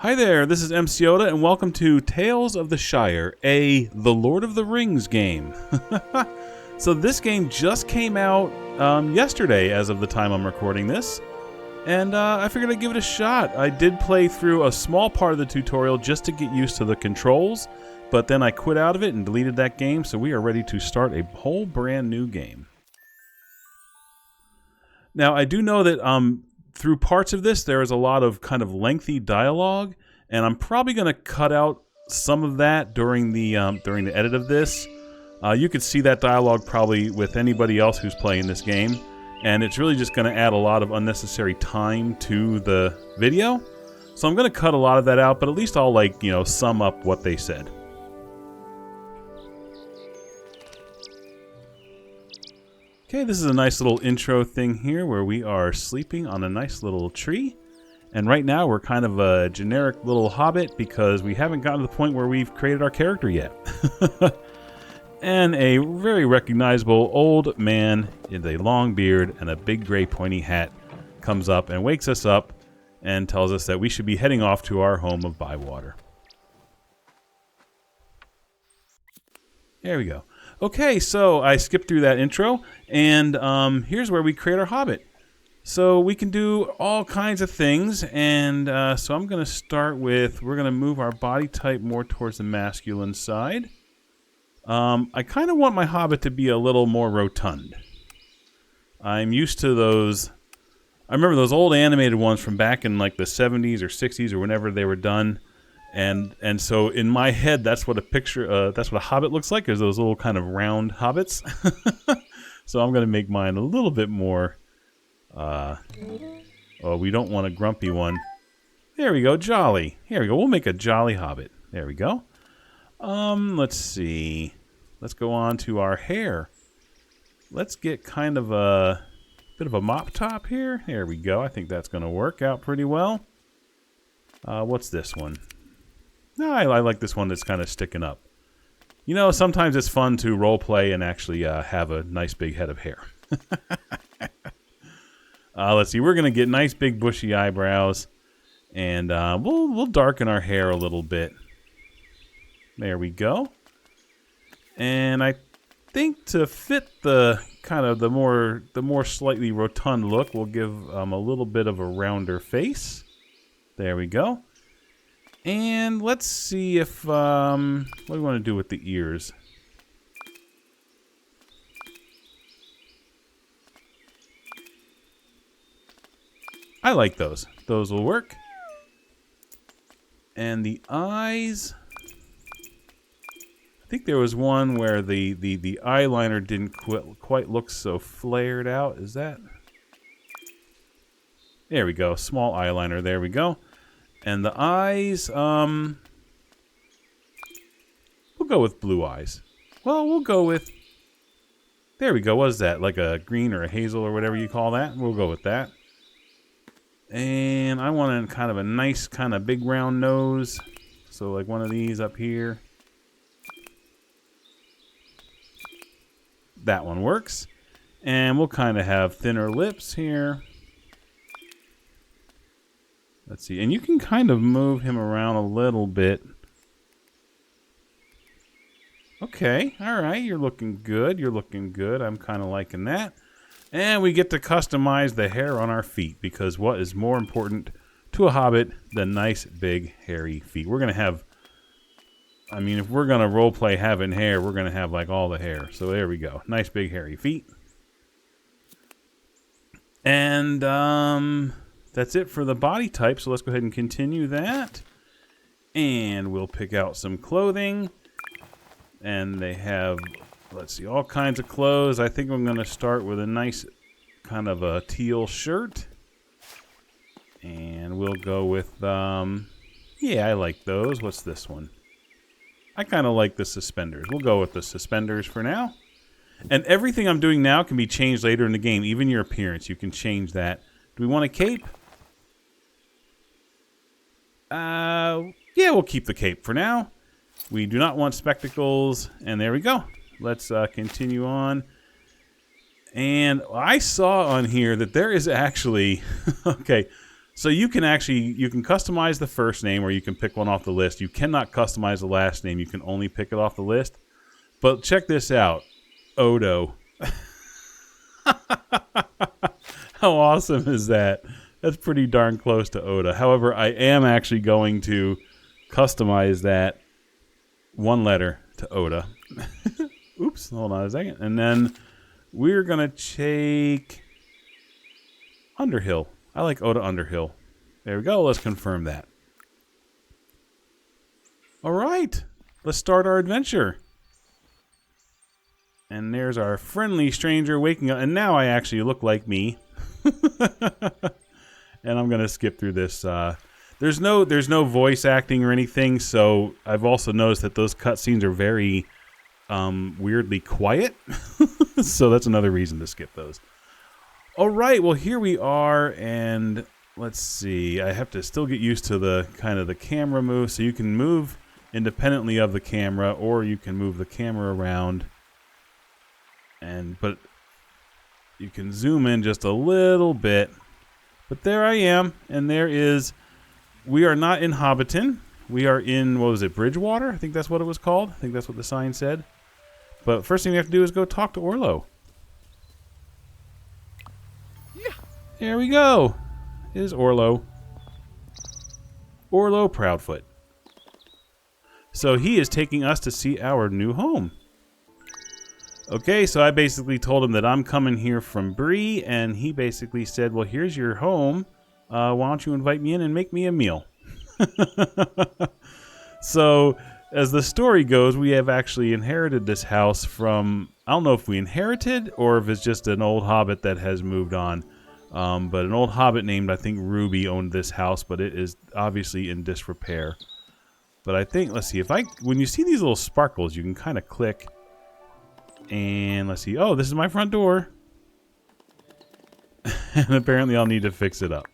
Hi there, this is MC Yoda, and welcome to Tales of the Shire, The Lord of the Rings game. So this game just came out yesterday as of the time I'm recording this, and I figured I'd give it a shot. I did play through a small part of the tutorial just to get used to the controls, but then I quit out of it and deleted that game, so we are ready to start a whole brand new game. Now, I do know that through parts of this, there is a lot of kind of lengthy dialogue, and I'm probably going to cut out some of that during the edit of this. You could see that dialogue probably with anybody else who's playing this game, and it's really just going to add a lot of unnecessary time to the video. So I'm going to cut a lot of that out, but at least I'll sum up what they said. Okay, this is a nice little intro thing here where we are sleeping on a nice little tree. And right now we're kind of a generic little hobbit because we haven't gotten to the point where we've created our character yet. And a very recognizable old man with a long beard and a big gray pointy hat comes up and wakes us up and tells us that we should be heading off to our home of Bywater. There we go. Okay, so I skipped through that intro, and here's where we create our hobbit. So we can do all kinds of things, and so I'm going to start with, we're going to move our body type more towards the masculine side. I kind of want my hobbit to be a little more rotund. I'm used to those, I remember those old animated ones from back in like the 70s or 60s or whenever they were done. And so in my head, that's what a hobbit looks like, is those little kind of round hobbits. So I'm going to make mine a little bit more, we don't want a grumpy one. There we go, jolly. Here we go, we'll make a jolly hobbit. There we go. Let's see. Let's go on to our hair. Let's get kind of a bit of a mop top here. There we go, I think that's going to work out pretty well. What's this one? No, I like this one that's kind of sticking up. You know, sometimes it's fun to role play and actually have a nice big head of hair. Let's see, we're going to get nice big bushy eyebrows, and we'll darken our hair a little bit. There we go. And I think to fit the kind of the more slightly rotund look, we'll give a little bit of a rounder face. There we go. And let's see if, what do we want to do with the ears? I like those. Those will work. And the eyes, I think there was one where the eyeliner didn't quite look so flared out. Is that? There we go. Small eyeliner. There we go. And the eyes, we'll go with blue eyes. Well, we'll go with, there we go. What is that? Like a green or a hazel or whatever you call that? We'll go with that. And I want kind of a nice kind of big round nose. So like one of these up here. That one works. And we'll kind of have thinner lips here. Let's see, and you can kind of move him around a little bit. Okay, all right, you're looking good. You're looking good. I'm kind of liking that. And we get to customize the hair on our feet, because what is more important to a hobbit than nice, big, hairy feet? We're going to have, I mean, if we're going to roleplay having hair, we're going to have like all the hair. So there we go. Nice, big, hairy feet. And, that's it for the body type, so let's go ahead and continue that. And we'll pick out some clothing. And they have, let's see, all kinds of clothes. I think I'm going to start with a nice kind of a teal shirt. And we'll go with, yeah, I like those. What's this one? I kind of like the suspenders. We'll go with the suspenders for now. And everything I'm doing now can be changed later in the game. Even your appearance, you can change that. Do we want a cape? Yeah, we'll keep the cape for now. We do not want spectacles, and there we go. Let's continue on. And I saw on here that there is actually, okay, So you can customize the first name, or you can pick one off the list. You cannot customize the last name. You can only pick it off the list. But check this out. Odo. How awesome is that? That's pretty darn close to Oda. However, I am actually going to customize that one letter to Oda. Oops, hold on a second. And then we're going to take Underhill. I like Oda Underhill. There we go. Let's confirm that. All right. Let's start our adventure. And there's our friendly stranger waking up. And now I actually look like me. And I'm going to skip through this. There's no voice acting or anything. So I've also noticed that those cutscenes are very weirdly quiet. So that's another reason to skip those. All right, well, here we are, and let's see. I have to still get used to the kind of the camera move. So you can move independently of the camera, or you can move the camera around. But you can zoom in just a little bit. But there I am, and we are not in Hobbiton. We are in, what was it, Bridgewater? I think that's what it was called. I think that's what the sign said. But first thing we have to do is go talk to Orlo. There we go. It is Orlo. Orlo Proudfoot. So he is taking us to see our new home. Okay, so I basically told him that I'm coming here from Bree, and he basically said, well, here's your home. Why don't you invite me in and make me a meal? So, as the story goes, we have actually inherited this house from, I don't know if we inherited or if it's just an old hobbit that has moved on. But an old hobbit named, I think, Ruby owned this house, but it is obviously in disrepair. But I think, let's see, when you see these little sparkles, you can kind of click. And let's see, oh, this is my front door. And apparently I'll need to fix it up.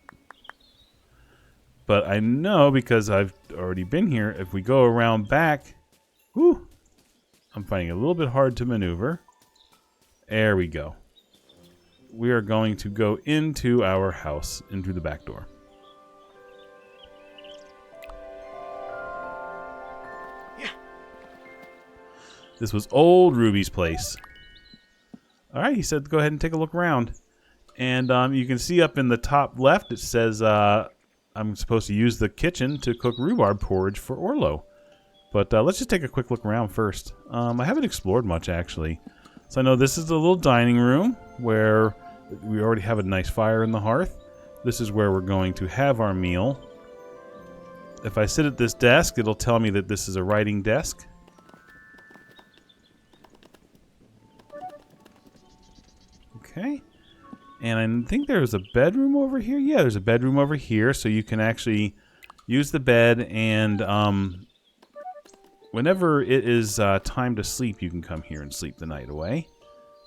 But I know, because I've already been here, if we go around back, whew, I'm finding it a little bit hard to maneuver. There we go. We are going to go into our house, into the back door. Yeah. This was old Ruby's place. All right, he said go ahead and take a look around. And you can see up in the top left, it says I'm supposed to use the kitchen to cook rhubarb porridge for Orlo. But let's just take a quick look around first. I haven't explored much, actually. So I know this is the little dining room where we already have a nice fire in the hearth. This is where we're going to have our meal. If I sit at this desk, it'll tell me that this is a writing desk. Okay. And I think there's a bedroom over here. Yeah, there's a bedroom over here, so you can actually use the bed, and whenever it is time to sleep, you can come here and sleep the night away.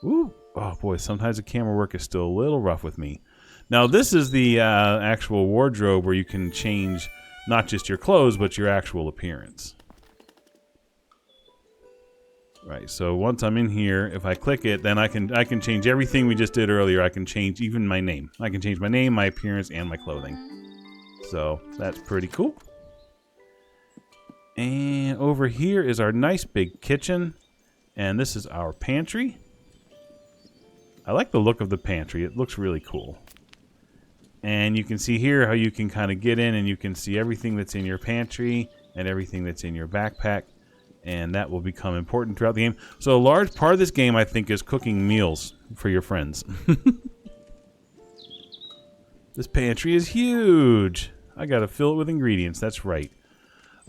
Ooh. Oh boy, sometimes the camera work is still a little rough with me. Now this is the actual wardrobe where you can change not just your clothes, but your actual appearance. Right, so once I'm in here, if I click it, then I can change everything we just did earlier. I can change even my name. I can change my name, my appearance, and my clothing. So that's pretty cool. And over here is our nice big kitchen. And this is our pantry. I like the look of the pantry. It looks really cool. And you can see here how you can kind of get in and you can see everything that's in your pantry and everything that's in your backpack. And that will become important throughout the game. So a large part of this game, I think, is cooking meals for your friends. This pantry is huge. I gotta fill it with ingredients. That's right.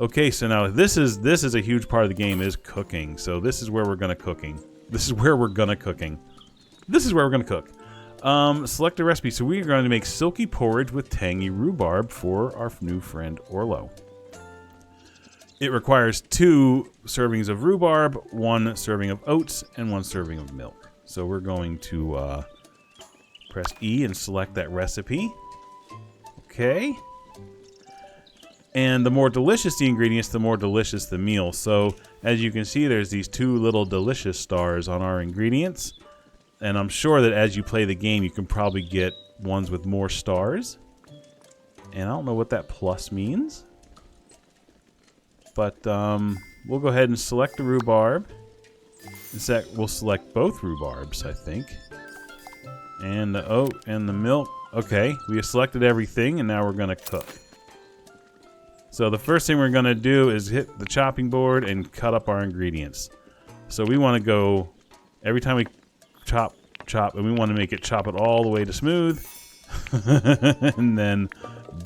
Okay, so now this is a huge part of the game, is cooking. So this is where we're gonna cooking. This is where we're gonna cooking. This is where we're gonna cook. Select a recipe. So we are going to make silky porridge with tangy rhubarb for our new friend Orlo. It requires 2 servings of rhubarb, 1 serving of oats, and 1 serving of milk. So we're going to press E and select that recipe. Okay. And the more delicious the ingredients, the more delicious the meal. So as you can see, there's these 2 little delicious stars on our ingredients. And I'm sure that as you play the game, you can probably get ones with more stars. And I don't know what that plus means. But we'll go ahead and select the rhubarb. In fact, we'll select both rhubarbs, I think. And the oat and the milk. Okay, we have selected everything, and now we're going to cook. So the first thing we're going to do is hit the chopping board and cut up our ingredients. So we want to go, every time we chop, and we want to make it chop it all the way to smooth. And then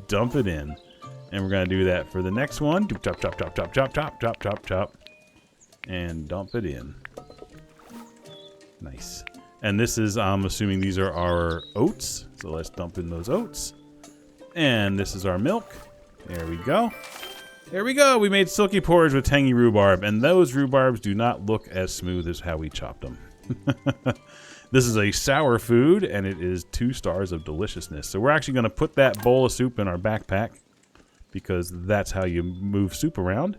dump it in. And we're going to do that for the next one. Chop, chop, chop, chop, chop, chop, chop, chop, chop. And dump it in. Nice. And this is, I'm assuming these are our oats. So let's dump in those oats. And this is our milk. There we go. There we go. We made silky porridge with tangy rhubarb. And those rhubarbs do not look as smooth as how we chopped them. This is a sour food, and it is 2 stars of deliciousness. So we're actually going to put that bowl of soup in our backpack, because that's how you move soup around.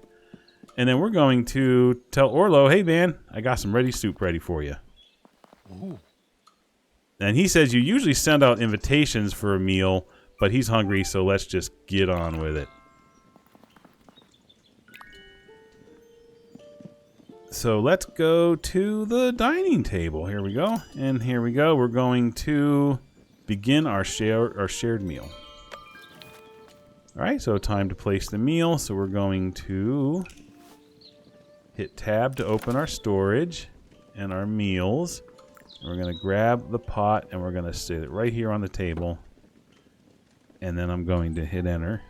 And then we're going to tell Orlo, hey man, I got some ready soup ready for you. Ooh. And he says you usually send out invitations for a meal, but he's hungry, so let's just get on with it. So let's go to the dining table. Here we go. And here we go. We're going to begin our shared meal. All right, so time to place the meal. So we're going to hit tab to open our storage and our meals. And we're going to grab the pot and we're going to sit it right here on the table. And then I'm going to hit enter.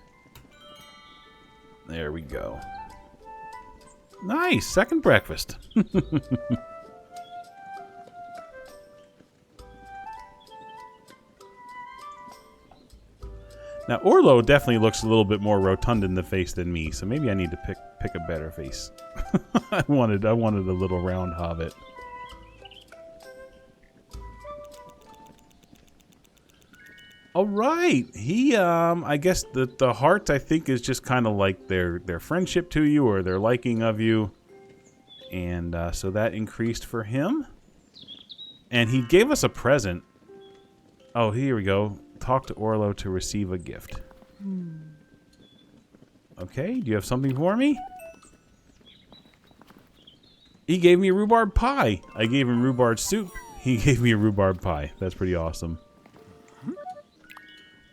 There we go. Nice, second breakfast. Now Orlo definitely looks a little bit more rotund in the face than me, so maybe I need to pick a better face. I wanted a little round hobbit. All right, he I guess the heart, I think, is just kind of like their friendship to you or their liking of you, and so that increased for him. And he gave us a present. Oh, here we go. Talk to Orlo to receive a gift. Okay, do you have something for me? He gave me a rhubarb pie. I gave him rhubarb soup. He gave me a rhubarb pie. That's pretty awesome.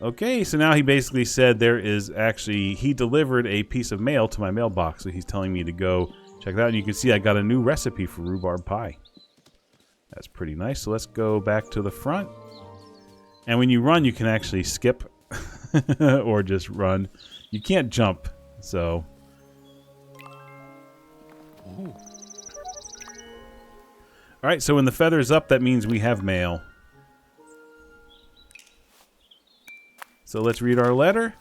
Okay, so now he basically said there is actually, he delivered a piece of mail to my mailbox, so he's telling me to go check that out. And you can see I got a new recipe for rhubarb pie. That's pretty nice. So let's go back to the front. And when you run, you can actually skip or just run. You can't jump, so. Ooh. All right, so when the feather's up, that means we have mail. So let's read our letter.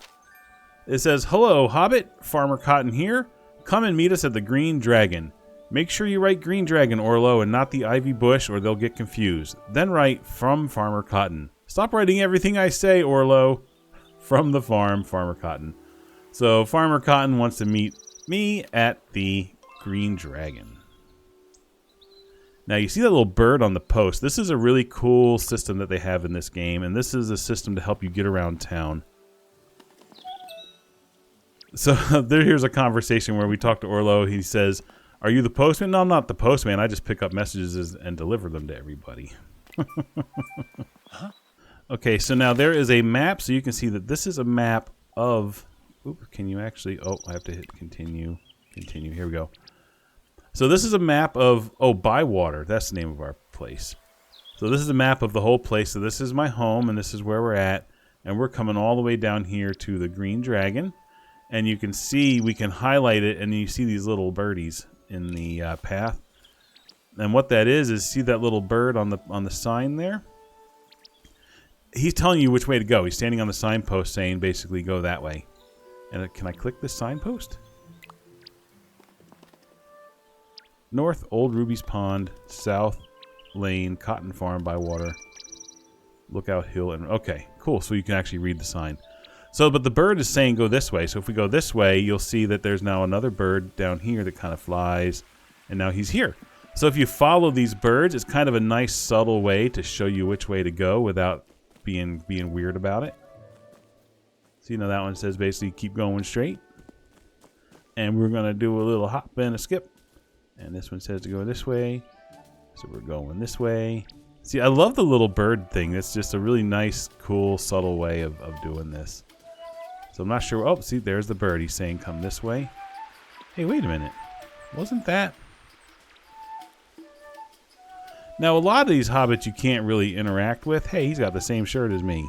It says, hello, Hobbit. Farmer Cotton here. Come and meet us at the Green Dragon. Make sure you write Green Dragon, Orlo, and not the Ivy Bush, or they'll get confused. Then write, from Farmer Cotton. Stop writing everything I say, Orlo. From the farm, Farmer Cotton. So Farmer Cotton wants to meet me at the Green Dragon. Now you see that little bird on the post. This is a really cool system that they have in this game, and this is a system to help you get around town. So here's a conversation where we talk to Orlo. He says, are you the postman? No, I'm not the postman. I just pick up messages and deliver them to everybody. Huh? Okay, so now there is a map, so you can see that this is a map of... Oop, can you actually... Oh, I have to hit continue. Continue. Here we go. So this is a map of... Oh, Bywater. That's the name of our place. So this is a map of the whole place. So this is my home, and this is where we're at. And we're coming all the way down here to the Green Dragon. And you can see, we can highlight it, and you see these little birdies in the path. And what that is see that little bird on the sign there? He's telling you which way to go. He's standing on the signpost saying, basically, go that way. And can I click this signpost? North, Old Ruby's Pond. South, Lane, Cotton Farm, Bywater. Lookout Hill. And okay, cool. So you can actually read the sign. So, but the bird is saying go this way. So if we go this way, you'll see that there's now another bird down here that kind of flies. And now he's here. So if you follow these birds, it's kind of a nice subtle way to show you which way to go without being weird about it. So, you know, that one says basically keep going straight. And we're going to do a little hop and a skip. And this one says to go this way. So we're going this way. See, I love the little bird thing. It's just a really nice, cool, subtle way of doing this. So I'm not sure. Oh, see, there's the bird. He's saying come this way. Hey, wait a minute. Wasn't that? Now, a lot of these hobbits you can't really interact with. Hey, he's got the same shirt as me.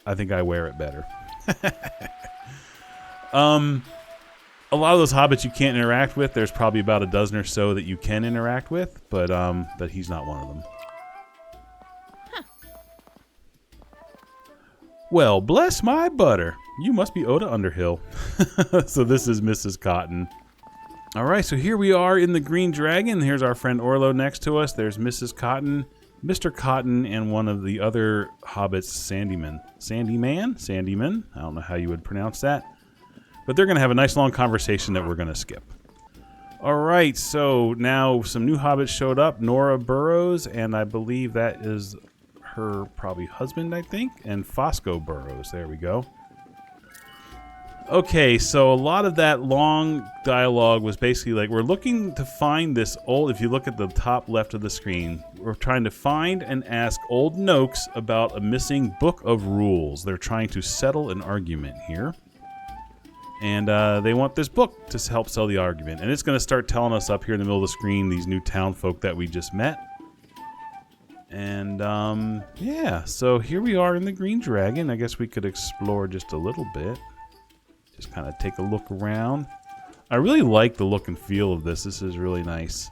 I think I wear it better. A lot of those hobbits you can't interact with. There's probably about a dozen or so that you can interact with, but he's not one of them. Huh. Well, bless my butter. You must be Oda Underhill. So this is Mrs. Cotton. All right, so here we are in the Green Dragon. Here's our friend Orlo next to us. There's Mrs. Cotton, Mr. Cotton, and one of the other hobbits, Sandyman. Sandyman? I don't know how you would pronounce that. But they're going to have a nice long conversation that we're going to skip. All right, so now some new hobbits showed up. Nora Burrows, and I believe that is her probably husband, I think, and Fosco Burrows. There we go. Okay, so a lot of that long dialogue was basically like, we're looking to find this old, if you look at the top left of the screen, we're trying to find and ask old Noaks about a missing book of rules. They're trying to settle an argument here. And they want this book to help sell the argument. And it's going to start telling us up here in the middle of the screen these new town folk that we just met. And, yeah, so here we are in the Green Dragon. I guess we could explore just a little bit. Just kind of take a look around. I really like the look and feel of this. This is really nice.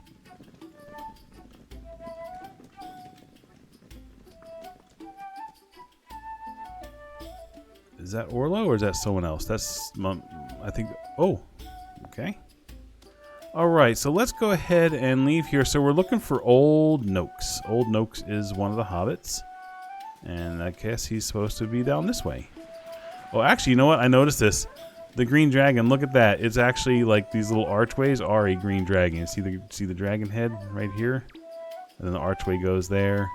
Is that Orlo or is that someone else? That's, I think, oh, okay. All right, so let's go ahead and leave here. So we're looking for Old Noaks. Old Noaks is one of the hobbits. And I guess he's supposed to be down this way. Oh, actually, you know what? I noticed this. The Green Dragon, look at that. It's actually like these little archways are a green dragon. See the dragon head right here? And then the archway goes there.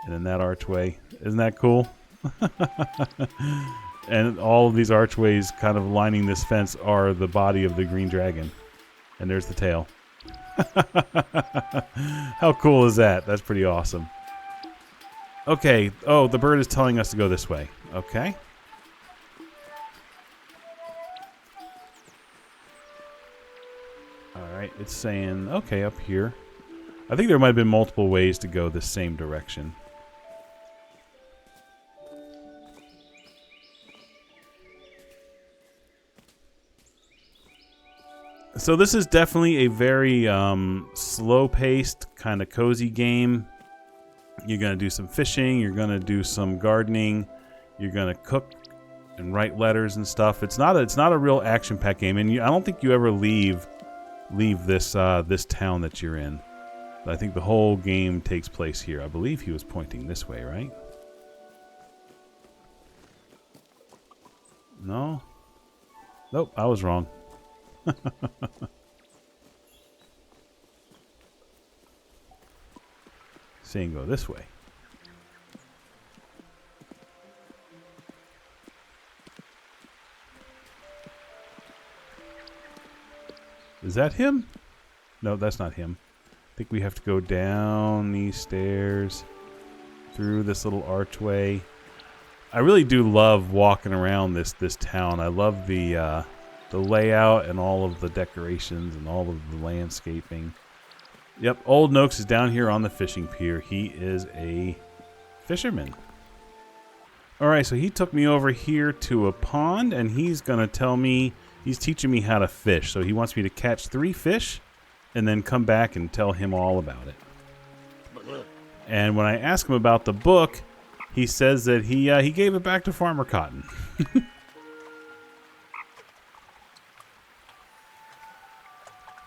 And then that archway. Isn't that cool? And all of these archways kind of lining this fence are the body of the Green Dragon. And there's the tail. How cool is that? That's pretty awesome. Okay. Oh, the bird is telling us to go this way. Okay. Alright, it's saying, okay, up here. I think there might have been multiple ways to go the same direction. So this is definitely a very slow-paced, kind of cozy game. You're going to do some fishing, you're going to do some gardening, you're going to cook and write letters and stuff. It's not a real action-packed game, and I don't think you ever leave this this town that you're in. But I think the whole game takes place here. I believe he was pointing this way, right? No? Nope, I was wrong. Saying go this way. Is that him? No, that's not him. I think we have to go down these stairs, through this little archway. I really do love walking around this town. I love the layout and all of the decorations and all of the landscaping. Yep, Old Noaks is down here on the fishing pier. He is a fisherman. Alright, so he took me over here to a pond, and he's going to tell me, he's teaching me how to fish. So he wants me to catch 3 fish and then come back and tell him all about it. And when I ask him about the book, he says that he gave it back to Farmer Cotton.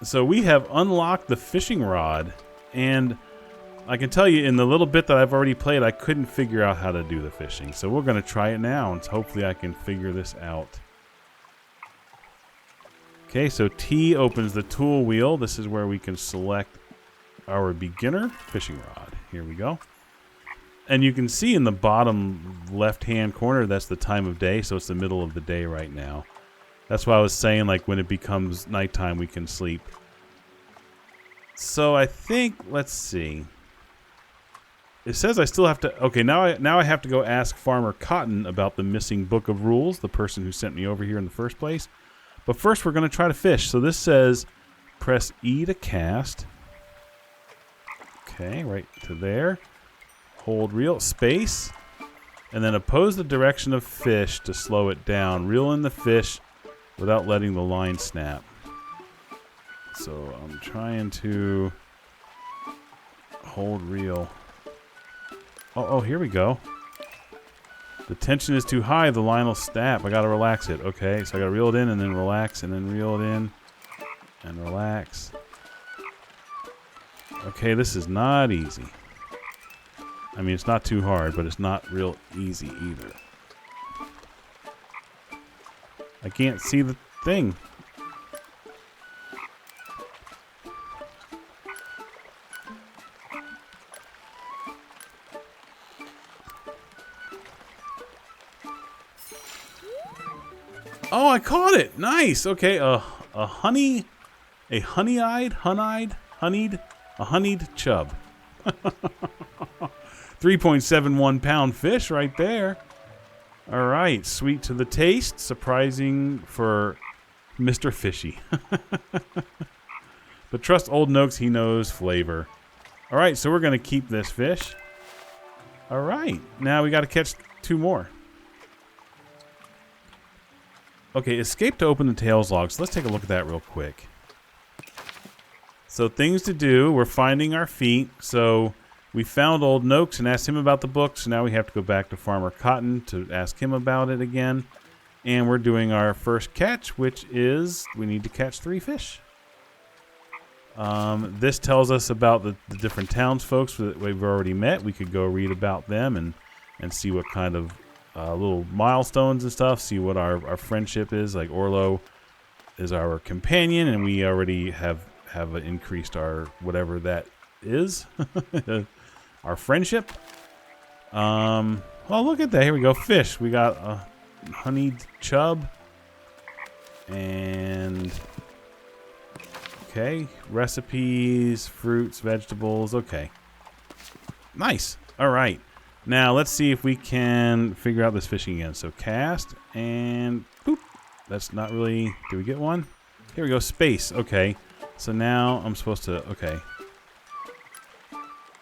So we have unlocked the fishing rod, and I can tell you in the little bit that I've already played, I couldn't figure out how to do the fishing. So we're going to try it now, and hopefully I can figure this out. Okay, so T opens the tool wheel. This is where we can select our beginner fishing rod. Here we go. And you can see in the bottom left-hand corner, that's the time of day, so it's the middle of the day right now. That's why I was saying, like, when it becomes nighttime, we can sleep. So I think, let's see. It says I still have to... Okay, now I have to go ask Farmer Cotton about the missing book of rules, the person who sent me over here in the first place. But first, we're going to try to fish. So this says, press E to cast. Okay, right to there. Hold reel, space, and then oppose the direction of fish to slow it down. Reel in the fish without letting the line snap. So I'm trying to hold reel. Oh, here we go. The tension is too high, the line will snap. I gotta relax it. Okay, so I gotta reel it in and then relax and then reel it in and relax. Okay, this is not easy. I mean, it's not too hard, but it's not real easy either. I can't see the thing. Oh, I caught it! Nice! Okay, a honeyed chub. 3.71 pound fish right there. All right, sweet to the taste, surprising for Mr. Fishy. But trust Old Noakes, he knows flavor. All right, so we're going to keep this fish. All right, now we got to catch 2 more. Okay, escape to open the tails log. So let's take a look at that real quick. So things to do, we're finding our feet. So we found Old Noakes and asked him about the book. So now we have to go back to Farmer Cotton to ask him about it again. And we're doing our first catch, which is we need to catch 3 fish. This tells us about the different townsfolk that we've already met. We could go read about them and see what kind of little milestones and stuff, see what our friendship is. Like Orlo is our companion, and we already have increased our whatever that is, our friendship. Oh, look at that! Here we go, fish. We got a honeyed chub, and okay, recipes, fruits, vegetables. Okay, nice. All right. Now, let's see if we can figure out this fishing again. So, cast, and boop. That's not really... Did we get one? Here we go, space. Okay. So now I'm supposed to... Okay.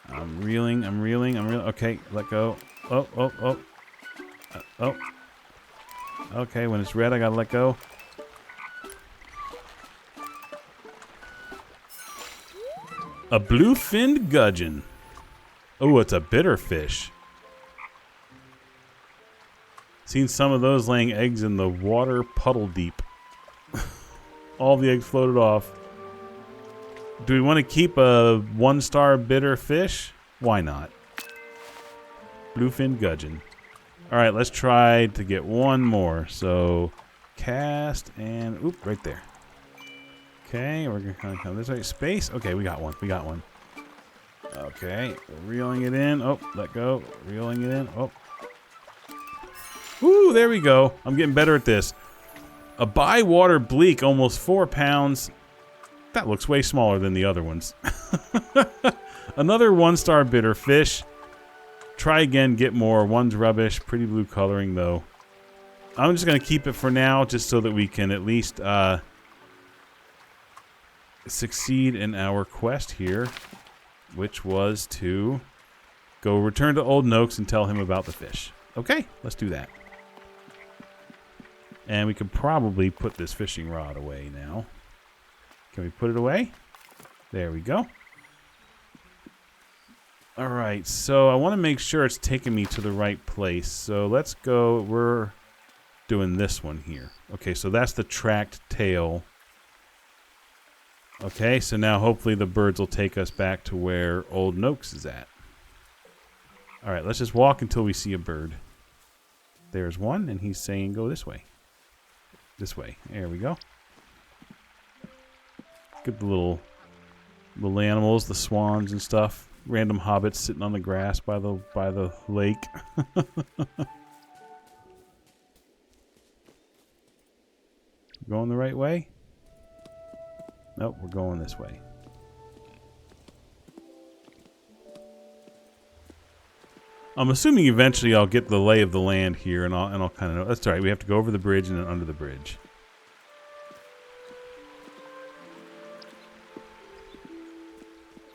I'm reeling. Okay, let go. Oh. Okay, when it's red, I gotta let go. A blue-finned gudgeon. Oh, it's a bitter fish. Seen some of those laying eggs in the water puddle deep. All the eggs floated off. Do we want to keep a 1-star bitter fish? Why not? Bluefin gudgeon. Alright, let's try to get one more. So, cast and... Oop, right there. Okay, we're going to kind of come this way. Space. Okay, we got one. Okay, reeling it in. Oh, let go. Reeling it in. Oh. Ooh, there we go. I'm getting better at this. A Bywater bleak, almost 4 pounds. That looks way smaller than the other ones. Another 1-star bitter fish. Try again, get more. One's rubbish. Pretty blue coloring, though. I'm just going to keep it for now, just so that we can at least succeed in our quest here, which was to go return to Old Noakes and tell him about the fish. Okay, let's do that. And we could probably put this fishing rod away now. Can we put it away? There we go. Alright, so I want to make sure it's taking me to the right place. So let's go. We're doing this one here. Okay, so that's the tracked tail. Okay, so now hopefully the birds will take us back to where Old Noakes is at. Alright, let's just walk until we see a bird. There's one, and he's saying go this way. This way. There we go. Get the little animals, the swans and stuff. random hobbits sitting on the grass by the lake. Going the right way? Nope, we're going this way. I'm assuming eventually I'll get the lay of the land here, and I'll kind of know. That's all right. We have to go over the bridge and then under the bridge.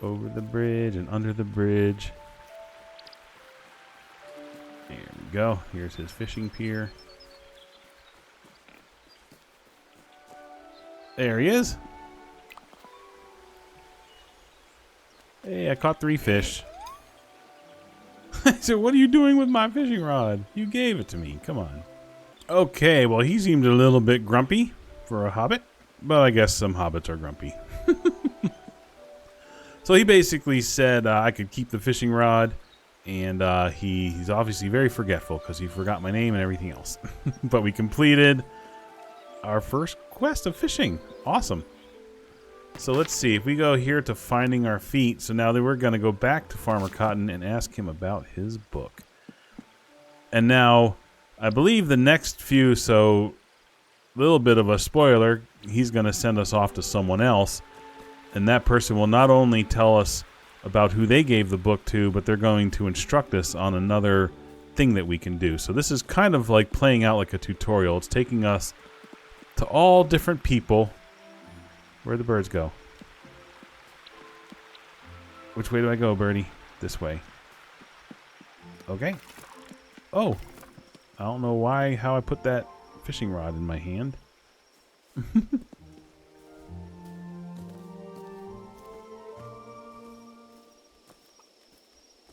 Over the bridge and under the bridge. There we go. Here's his fishing pier. There he is. Hey, I caught 3 fish. I said, what are you doing with my fishing rod? You gave it to me. Come on. Okay, well, he seemed a little bit grumpy for a hobbit. But I guess some hobbits are grumpy. So he basically said I could keep the fishing rod. And he's obviously very forgetful because he forgot my name and everything else. But we completed our first quest of fishing. Awesome. So let's see. If we go here to finding our feet. So now that we're going to go back to Farmer Cotton and ask him about his book. And now, I believe the next few, so a little bit of a spoiler, he's going to send us off to someone else. And that person will not only tell us about who they gave the book to, but they're going to instruct us on another thing that we can do. So this is kind of like playing out like a tutorial. It's taking us to all different people. Where'd the birds go? Which way do I go, birdie? This way. Okay. Oh. I don't know how I put that fishing rod in my hand.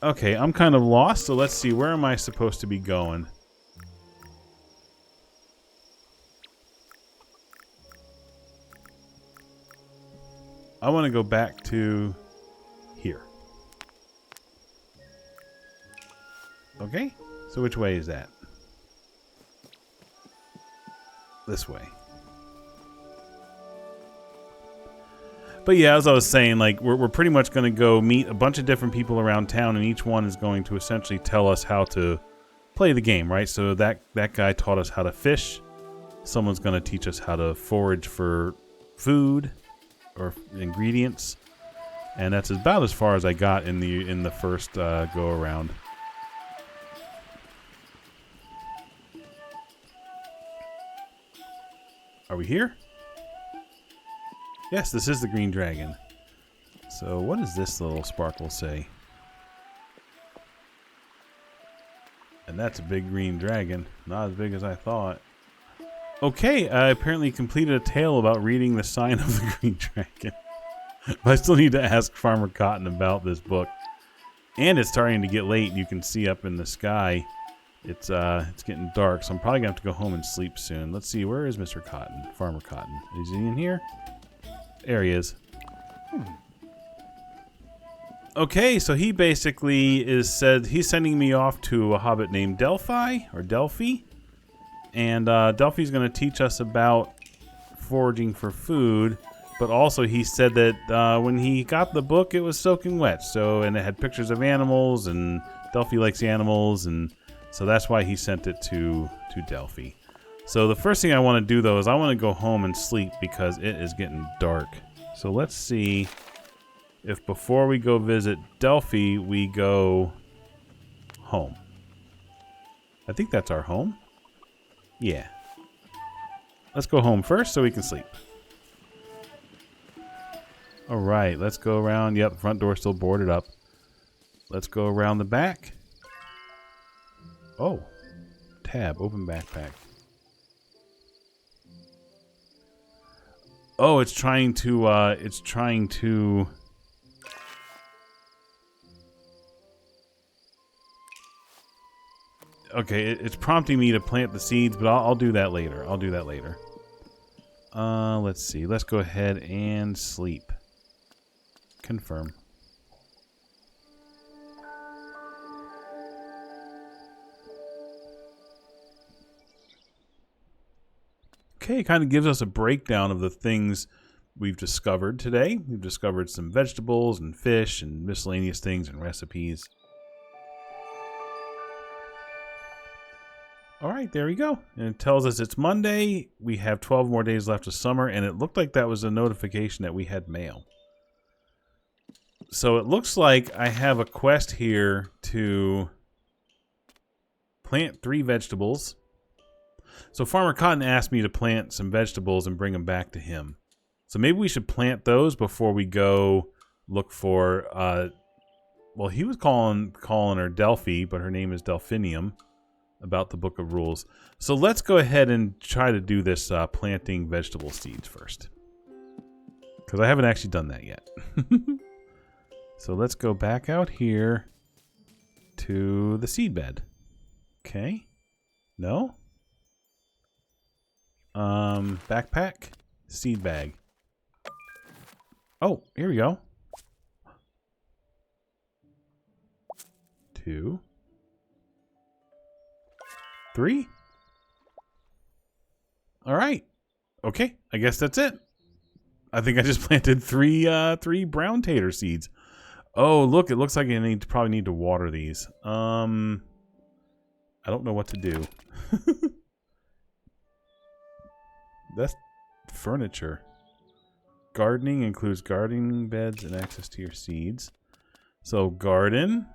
Okay, I'm kind of lost, so let's see. Where am I supposed to be going? I want to go back to here. Okay, so which way is that? This way. But yeah, as I was saying, like we're pretty much going to go meet a bunch of different people around town, and each one is going to essentially tell us how to play the game, right? So that guy taught us how to fish. Someone's going to teach us how to forage for food or ingredients, and that's about as far as I got in the first go around. Are we here? Yes, this is the green dragon. So what does this little sparkle say? And that's a big green dragon. Not as big as I thought. Okay, I apparently completed a tale about reading the sign of the green dragon. But I still need to ask Farmer Cotton about this book. And it's starting to get late. You can see up in the sky. It's getting dark, so I'm probably going to have to go home and sleep soon. Let's see, where is Mr. Cotton? Farmer Cotton. Is he in here? There he is. Okay, so he basically he's sending me off to a hobbit named Delphi. And Delphi's going to teach us about foraging for food. But also he said that when he got the book, it was soaking wet. And it had pictures of animals, and Delphi likes animals, and so that's why he sent it to Delphi. So the first thing I want to do, though, is I want to go home and sleep because it is getting dark. So let's see if before we go visit Delphi, we go home. I think that's our home. Yeah. Let's go home first so we can sleep. All right, let's go around. Yep, the front door's still boarded up. Let's go around the back. Oh, tab, open backpack. Oh, it's trying to, okay, it's prompting me to plant the seeds, but I'll do that later. Let's see. Let's go ahead and sleep. Confirm. Okay, it kind of gives us a breakdown of the things we've discovered today. We've discovered some vegetables and fish and miscellaneous things and recipes. All right, there we go. And it tells us it's Monday. We have 12 more days left of summer, and it looked like that was a notification that we had mail. So it looks like I have a quest here to plant 3 vegetables. So Farmer Cotton asked me to plant some vegetables and bring them back to him. So maybe we should plant those before we go look for, well, he was calling her Delphi, but her name is Delphinium, about the Book of Rules. So let's go ahead and try to do this planting vegetable seeds first. Because I haven't actually done that yet. So let's go back out here to the seed bed. Okay. No? Backpack. Seed bag. Oh, here we go. 2. 3. All right. Okay, I guess that's it. I think I just planted 3 brown tater seeds. Oh, look, it looks like I probably need to water these. I don't know what to do. That's furniture. Gardening includes gardening beds and access to your seeds. So garden,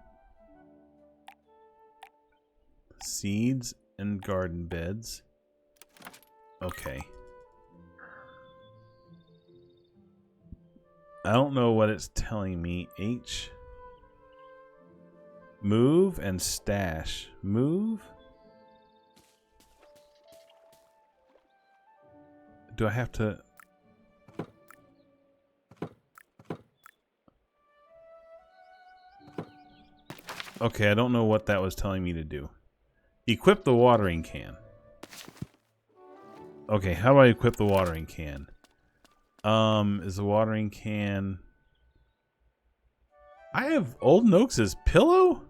seeds, and garden beds. Okay. I don't know what it's telling me. H. Move and stash. Move? Do I have to... Okay, I don't know what that was telling me to do. Equip the watering can. Okay, how do I equip the watering can? Is the watering can... I have Old Noakes' pillow?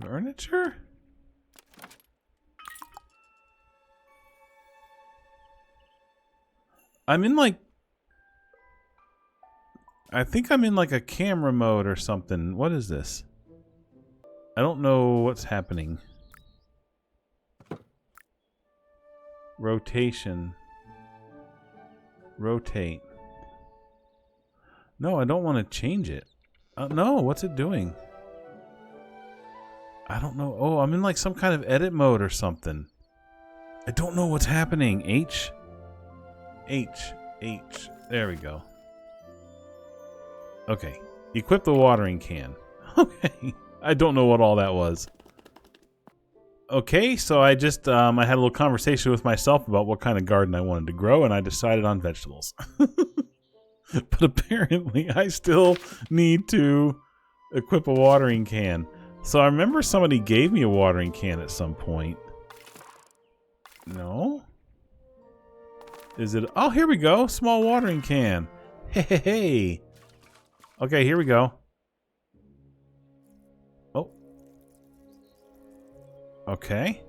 Furniture? I'm in like... I think I'm in like a camera mode or something. What is this? I don't know what's happening. Rotation. Rotate. No, I don't want to change it. No, what's it doing? I don't know. Oh, I'm in like some kind of edit mode or something. I don't know what's happening. H. There we go. Okay. Equip the watering can. Okay. I don't know what all that was. Okay, so I just I had a little conversation with myself about what kind of garden I wanted to grow, and I decided on vegetables. But apparently I still need to equip a watering can. So I remember somebody gave me a watering can at some point. No? Is it... Oh, here we go. Small watering can. Hey. Okay, here we go. Oh. Okay.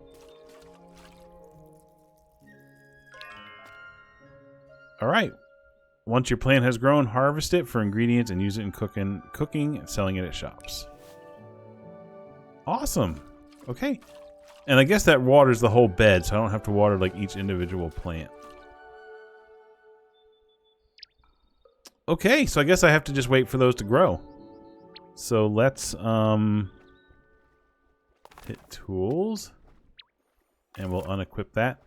All right. Once your plant has grown, harvest it for ingredients and use it in cooking and selling it at shops. Awesome. Okay. And I guess that waters the whole bed, so I don't have to water like each individual plant. Okay, so I guess I have to just wait for those to grow. So let's hit tools, and we'll unequip that.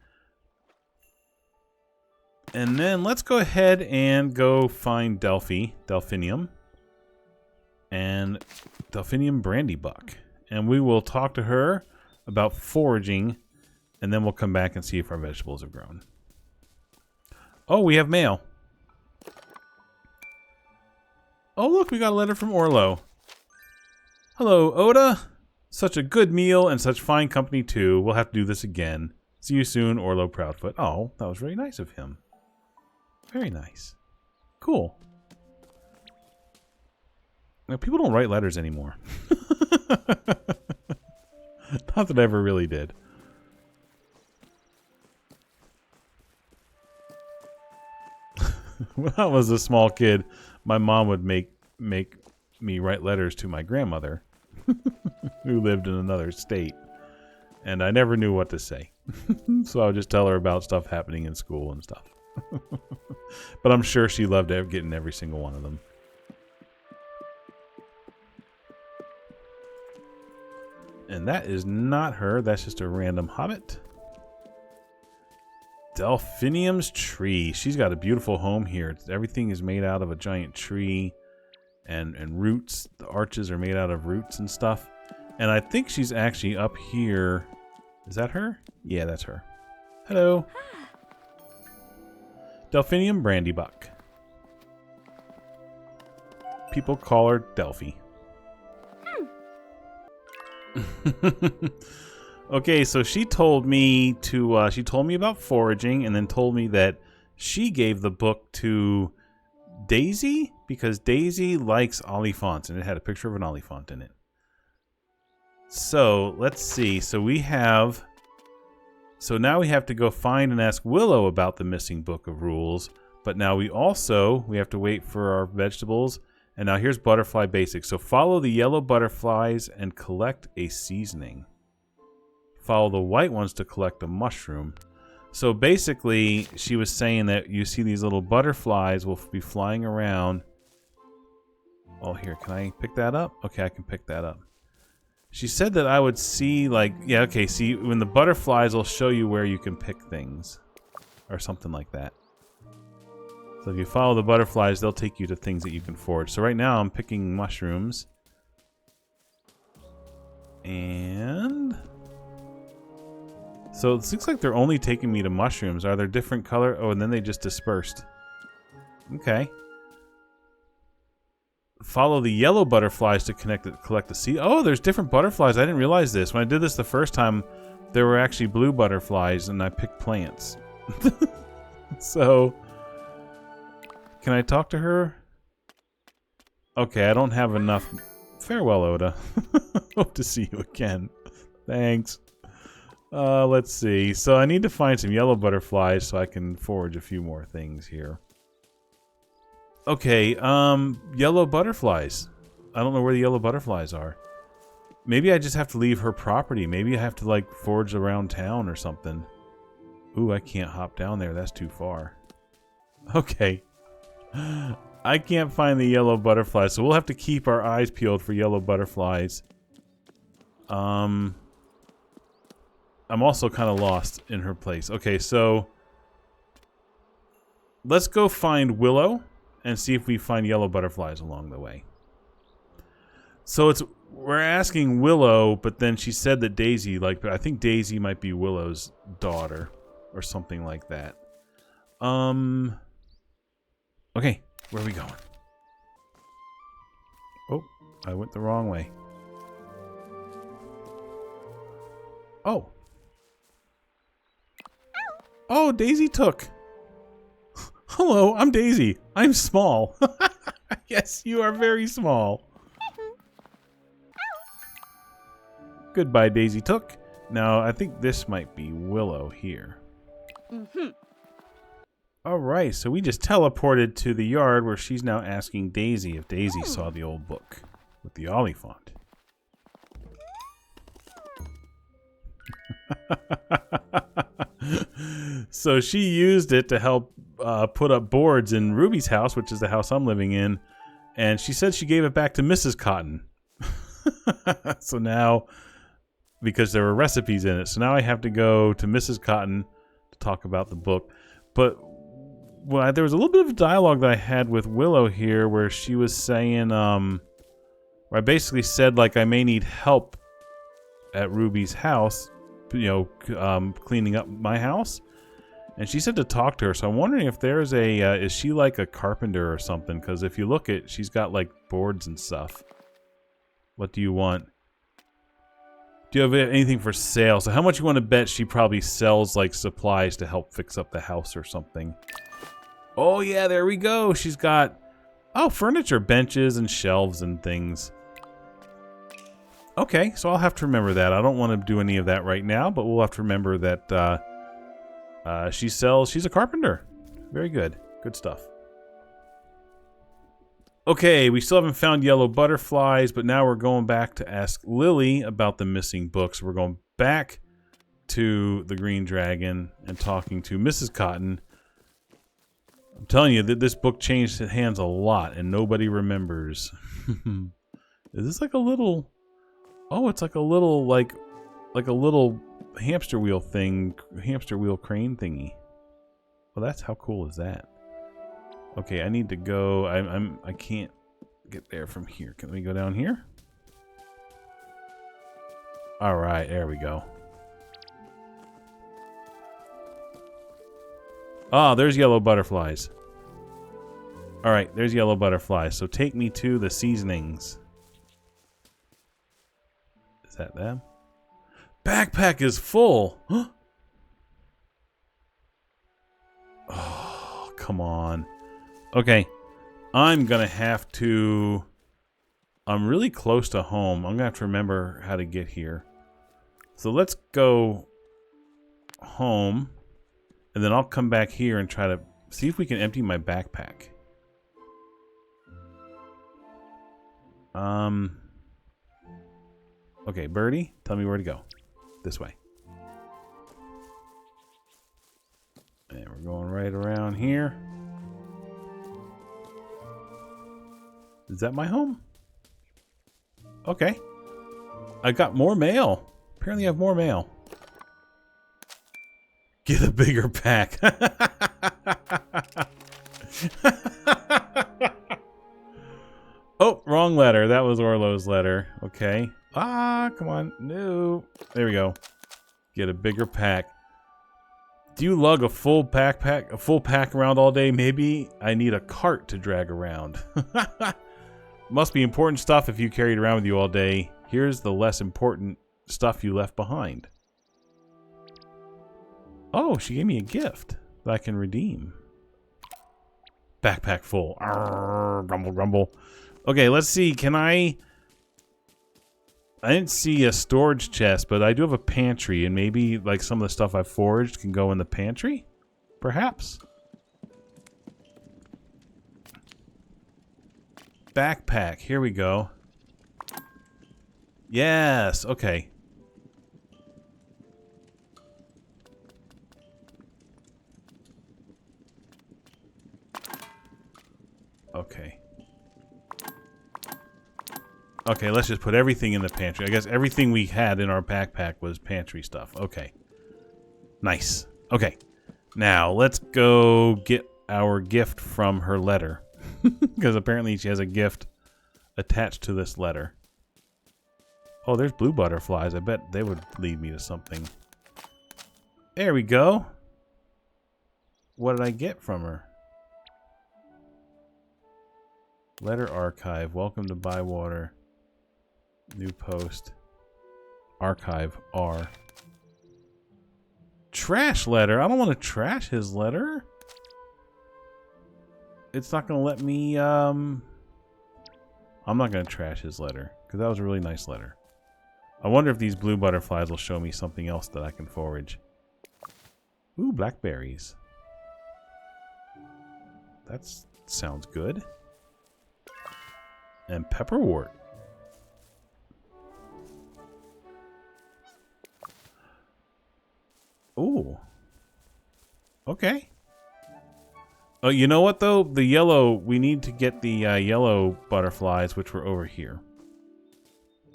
And then let's go ahead and go find Delphinium, and Delphinium Brandybuck. And we will talk to her about foraging, and then we'll come back and see if our vegetables have grown. Oh, we have mail. Oh, look, we got a letter from Orlo. Hello, Oda. Such a good meal and such fine company, too. We'll have to do this again. See you soon, Orlo Proudfoot. Oh, that was very nice of him. Very nice. Cool. Now, people don't write letters anymore. Not that I ever really did. When I was a small kid, my mom would make me write letters to my grandmother, who lived in another state, and I never knew what to say. So I would just tell her about stuff happening in school and stuff. But I'm sure she loved getting every single one of them. And that is not her. That's just a random hobbit. Delphinium's tree. She's got a beautiful home here. Everything is made out of a giant tree and roots. The arches are made out of roots and stuff. And I think she's actually up here. Is that her? Yeah, that's her. Hello. Delphinium Brandybuck. People call her Delphi. Okay, so she told me to. She told me about foraging, and then told me that she gave the book to Daisy because Daisy likes olifants, and it had a picture of an olifant in it. So let's see. So now we have to go find and ask Willow about the missing book of rules. But now we have to wait for our vegetables. And now here's butterfly basics. So follow the yellow butterflies and collect a seasoning. Follow the white ones to collect a mushroom. So basically, she was saying that you see these little butterflies will be flying around. Oh, here, can I pick that up? Okay, I can pick that up. She said that I would see, see, when the butterflies will show you where you can pick things. Or something like that. So if you follow the butterflies, they'll take you to things that you can forage. So right now I'm picking mushrooms. And so it looks like they're only taking me to mushrooms. Are there different color? Oh, and then they just dispersed. Okay. Follow the yellow butterflies to collect the seed. Oh, there's different butterflies. I didn't realize this. When I did this the first time, there were actually blue butterflies, and I picked plants. So can I talk to her? Okay, I don't have enough. Farewell, Oda. Hope to see you again. Thanks. Let's see. So I need to find some yellow butterflies so I can forage a few more things here. Okay, yellow butterflies. I don't know where the yellow butterflies are. Maybe I just have to leave her property. Maybe I have to, like, forage around town or something. Ooh, I can't hop down there. That's too far. Okay. I can't find the yellow butterflies, so we'll have to keep our eyes peeled for yellow butterflies. I'm also kind of lost in her place. Okay, so let's go find Willow and see if we find yellow butterflies along the way. So we're asking Willow, but then she said that Daisy, I think Daisy might be Willow's daughter or something like that. Okay, where are we going? Oh, I went the wrong way. Oh. Oh, Daisy took. Hello, I'm Daisy. I'm small. Yes, you are very small. Goodbye, Daisy took. Now, I think this might be Willow here. Alright, so we just teleported to the yard where she's now asking Daisy if Daisy saw the old book with the olifant. So she used it to help put up boards in Ruby's house, which is the house I'm living in, and she said she gave it back to Mrs. Cotton. So now, because there were recipes in it, so now I have to go to Mrs. Cotton to talk about the book. But there was a little bit of dialogue that I had with Willow here where she was saying, where I basically said, like, I may need help at Ruby's house, cleaning up my house. And she said to talk to her, so I'm wondering if there's is she like a carpenter or something? Because if you look she's got like boards and stuff. What do you want? Do you have anything for sale? So how much you want to bet she probably sells like supplies to help fix up the house or something? Oh yeah, there we go. She's got, furniture, benches and shelves and things. Okay, so I'll have to remember that. I don't want to do any of that right now, but we'll have to remember that she's a carpenter. Very good. Good stuff. Okay, we still haven't found yellow butterflies, but now we're going back to ask Lily about the missing books. We're going back to the Green Dragon and talking to Mrs. Cotton. I'm telling you that this book changed hands a lot, and nobody remembers. Is this like a little... Oh, it's like a little, like a little hamster wheel thing, hamster wheel crane thingy. Well, that's how cool is that? Okay, I need to go. I can't get there from here. Can we go down here? All right, there we go. Ah, there's yellow butterflies. All right, there's yellow butterflies. So take me to the seasonings. Is that them? Backpack is full. Oh, come on. Okay, I'm gonna have to... I'm really close to home. I'm gonna have to remember how to get here. So let's go home, and then I'll come back here and try to see if we can empty my backpack. Okay, Birdie, tell me where to go. This way. And we're going right around here. Is that my home? Okay. I got more mail. Apparently I have more mail. Get a bigger pack. Oh, wrong letter. That was Orlo's letter. Okay. Ah, come on. No. There we go. Get a bigger pack. Do you lug a full pack around all day? Maybe I need a cart to drag around. Must be important stuff if you carry it around with you all day. Here's the less important stuff you left behind. Oh, she gave me a gift that I can redeem. Backpack full. Arrgh, grumble, grumble. Okay, let's see. Can I didn't see a storage chest, but I do have a pantry, and maybe like some of the stuff I foraged can go in the pantry? Perhaps. Backpack. Here we go. Yes. Okay. Okay. Okay, let's just put everything in the pantry. I guess everything we had in our backpack was pantry stuff. Okay. Nice. Okay. Now, let's go get our gift from her letter. Because apparently she has a gift attached to this letter. Oh, there's blue butterflies. I bet they would lead me to something. There we go. What did I get from her? Letter archive. Welcome to Bywater. New post. Archive R. Trash letter. I don't want to trash his letter. It's not going to let me, I'm not going to trash his letter, because that was a really nice letter. I wonder if these blue butterflies will show me something else that I can forage. Ooh, blackberries. That sounds good. And pepperwort. Ooh. Okay. Oh, you know what though? The yellow, we need to get the yellow butterflies, which were over here.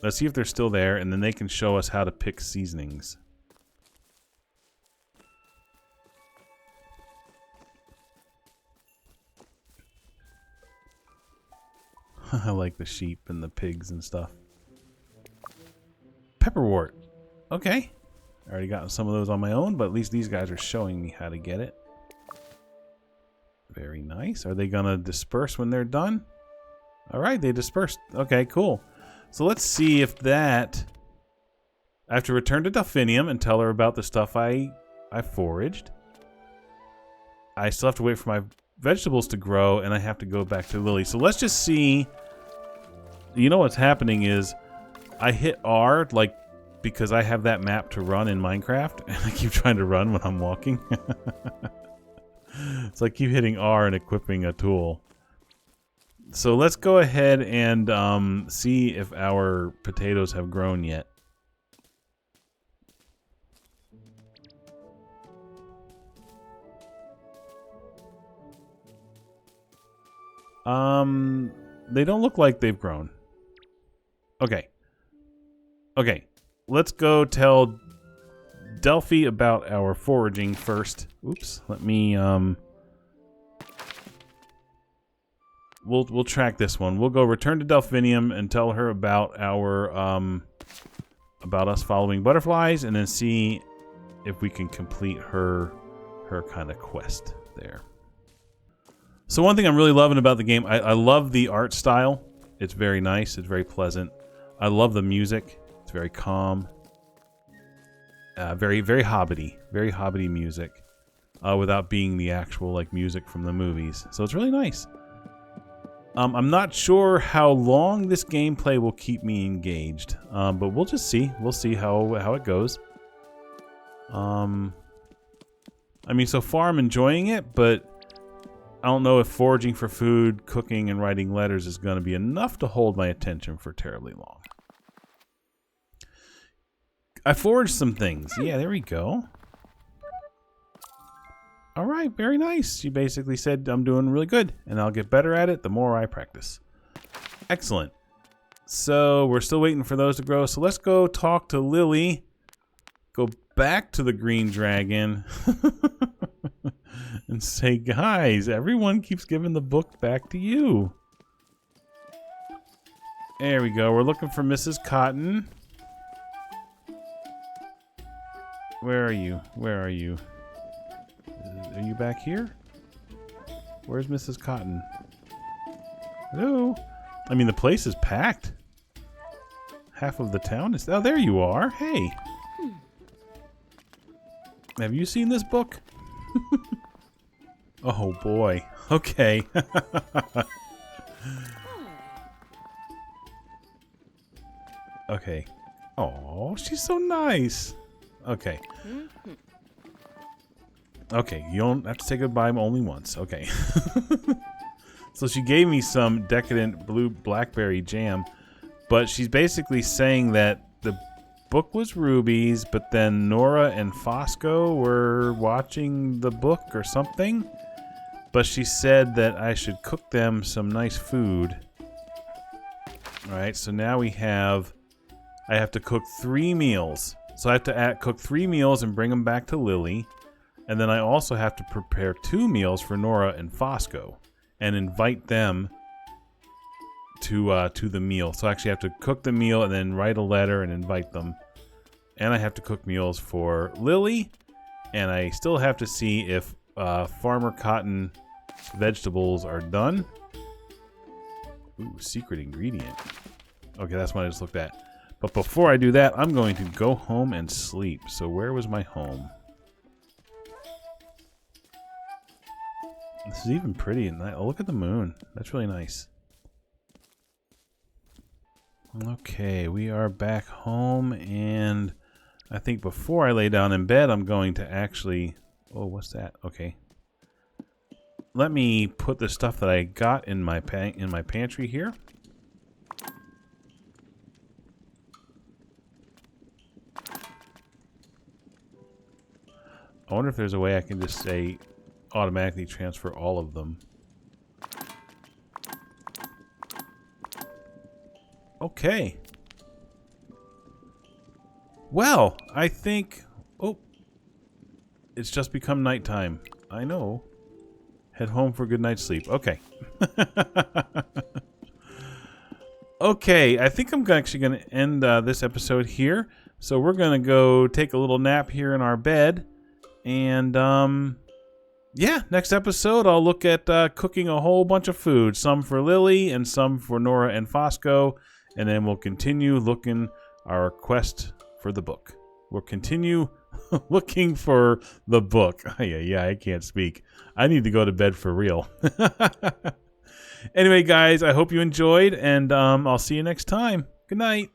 Let's see if they're still there, and then they can show us how to pick seasonings. I like the sheep and the pigs and stuff. Pepperwort. Okay. I already got some of those on my own, but at least these guys are showing me how to get it. Very nice. Are they going to disperse when they're done? All right, they dispersed. Okay, cool. So let's see if that... I have to return to Delphinium and tell her about the stuff I foraged. I still have to wait for my vegetables to grow, and I have to go back to Lily. So let's just see... You know what's happening is I hit R, like, because I have that map to run in Minecraft, and I keep trying to run when I'm walking. So I keep hitting R and equipping a tool. So let's go ahead and see if our potatoes have grown yet. They don't look like they've grown. Okay. Okay. Let's go tell Delphi about our foraging first. Oops. Let me We'll track this one. We'll go return to Delphinium and tell her about our about us following butterflies, and then see if we can complete her kind of quest there. So one thing I'm really loving about the game, I love the art style. It's very nice. It's very pleasant. I love the music. It's very calm. Very Hobbity. Very Hobbity music. Without being the actual like music from the movies. So it's really nice. I'm not sure how long this gameplay will keep me engaged. But we'll just see. We'll see how it goes. I mean, so far I'm enjoying it, but I don't know if foraging for food, cooking, and writing letters is going to be enough to hold my attention for terribly long. I foraged some things. Yeah, there we go. All right, very nice. She basically said I'm doing really good, and I'll get better at it the more I practice. Excellent. So we're still waiting for those to grow. So let's go talk to Lily. Go back to the green dragon. And say, guys, everyone keeps giving the book back to you. There we go. We're looking for Mrs. Cotton. Where are you? Where are you? Are you back here? Where's Mrs. Cotton? Hello? I mean, the place is packed. Half of the town is... Oh, there you are. Hey. Have you seen this book? Oh boy. Okay. Okay. Oh, she's so nice. Okay. Okay, you don't have to say goodbye only once. Okay. So she gave me some decadent blue blackberry jam, but she's basically saying that the book was Ruby's, but then Nora and Fosco were watching the book or something. But she said that I should cook them some nice food. Alright, so now I have to cook 3 meals. So I have to cook 3 meals and bring them back to Lily. And then I also have to prepare 2 meals for Nora and Fosco. And invite them to the meal. So I actually have to cook the meal and then write a letter and invite them. And I have to cook meals for Lily. And I still have to see if Farmer Cotton vegetables are done. Ooh, secret ingredient. Okay, that's what I just looked at. But before I do that, I'm going to go home and sleep. So where was my home? This is even pretty at night. Oh, look at the moon. That's really nice. Okay, we are back home, and I think before I lay down in bed, I'm going to actually... Oh, what's that? Okay. Let me put the stuff that I got in my pantry here. I wonder if there's a way I can just say automatically transfer all of them. Okay. Well, I think... Oh. It's just become nighttime. I know. Head home for a good night's sleep. Okay. Okay, I think I'm actually going to end this episode here. So we're going to go take a little nap here in our bed. And, yeah, next episode I'll look at cooking a whole bunch of food. Some for Lily and some for Nora and Fosco. And then we'll continue looking our quest for the book. We'll continue looking for the book. Yeah, I can't speak. I need to go to bed for real. Anyway, guys, I hope you enjoyed, and I'll see you next time. Good night.